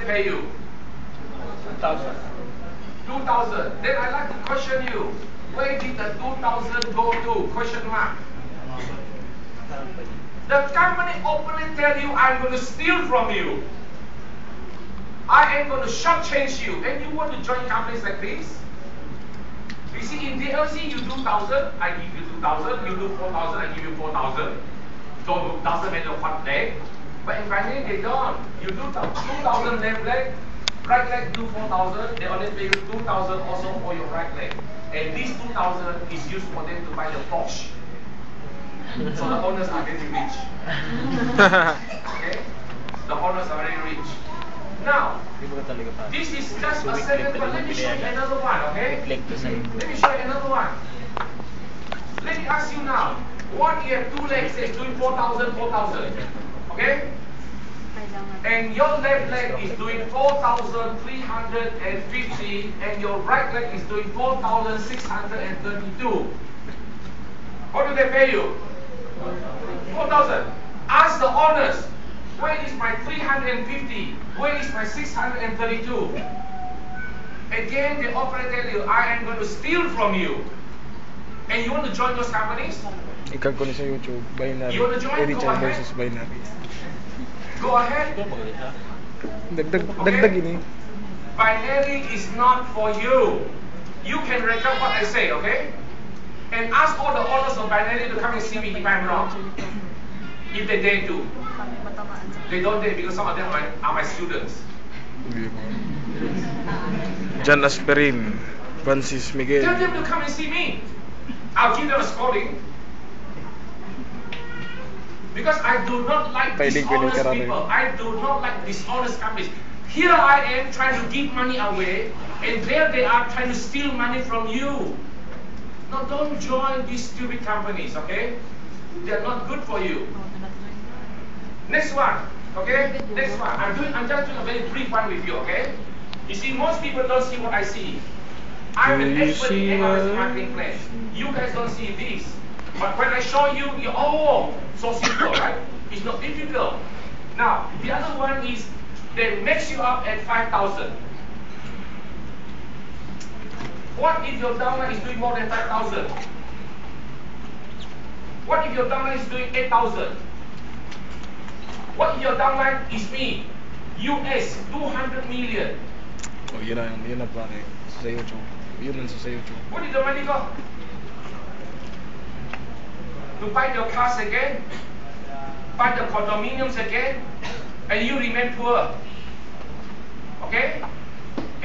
pay you? 2,000. 2,000. Then I'd like to question you. Where did the 2,000 go to? Question mark. The company openly tell you, I'm going to steal from you. I am going to shortchange you. And you want to join companies like this? You see, in DLC, you do 1,000, I give you 2,000. You do 4,000, I give you 4,000. So doesn't matter what leg. But in Binary, they don't. You do 2,000 left leg, right leg do 4,000. They only pay you 2,000 also for your right leg. And this 2,000 is used for them to buy the Porsche. So the owners are very rich. Okay? The owners are very rich. Now, this is just a second, but let me show you another one, okay? Let me show you another one. Let me ask you now, what you have two legs is doing 4,000, 4,000, okay? And your left leg is doing 4,350, and your right leg is doing 4,632. What do they pay you? 4,000. Ask the owners, where is my 350? Where is my 632? Again, the operator tell you, I am going to steal from you. And you want to join those companies? Ikan ko ni sa YouTube, binary. You want to join? Go ahead. Versus binary. Go ahead. Dagdag ini. Binary is not for you. You can record what I say, okay? And ask all the owners of Binary to come and see me if I'm wrong. If they dare to. They don't dare because some of them are my students. Jan Asperin, Francis Miguel. Tell them to come and see me. I'll give them a scolding. Because I do not like dishonest people. I do not like dishonest companies. Here I am trying to give money away, and there they are trying to steal money from you. No, don't join these stupid companies, okay? They're not good for you. Next one, okay? Next one. I'm just doing a very brief one with you, okay? You see, most people don't see what I see. I'm an expert in MRS marketing plan. You guys don't see this. But when I show you, oh, so simple, right? It's not difficult. Now, the other one is they mix you up at 5,000. What if your downline is doing more than 5,000? What if your downline is doing 8,000? What if your downline is me? US, 200 million. Oh, yun na pare. Sa YouTube. Yun lang sa YouTube. What did the money go? To buy your cars again? Buy the condominiums again? And you remain poor. Okay?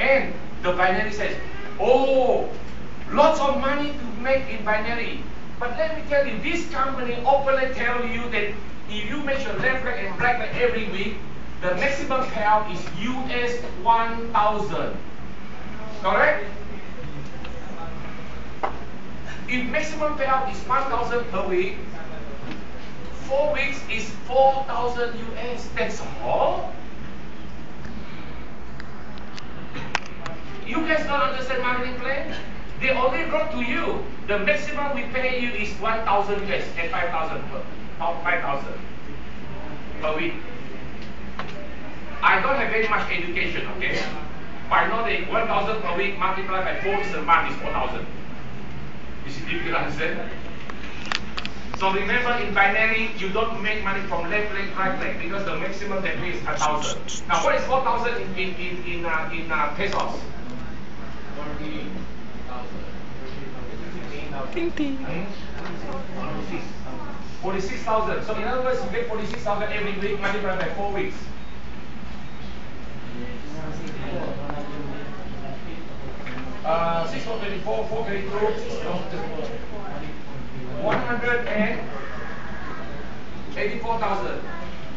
And the Binary says, oh, lots of money to make in Binary. But let me tell you, this company openly tell you that if you make your left leg and right leg every week, the maximum payout is US 1,000. Correct? If maximum payout is 1,000 per week, 4 weeks is 4,000 US. That's all. You guys don't understand marketing plan? They only wrote to you. The maximum we pay you is 1,000 US and 5,000 per 5,000 per week. I don't have very much education, okay? But I know that 1,000 per week multiplied by 4 is a month is 4,000. Is it difficult to understand? So remember, in Binary, you don't make money from left leg, right leg, because the maximum they pay is 1,000. Now, what is 4,000 in pesos? 46,000. So in other words, you get 46,000 every week multiplied by 4 weeks. 6 for 24, 4 22, 184,000.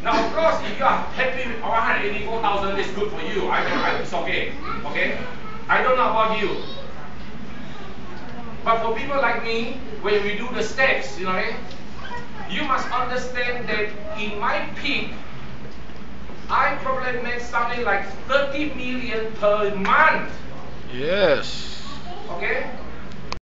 Now, of course, if you are happy with 184,000, it's good for you. It's okay. Okay? I don't know about you. But for people like me, when we do the steps, you must understand that in my peak, I probably make something like 30 million per month. Yes. Okay?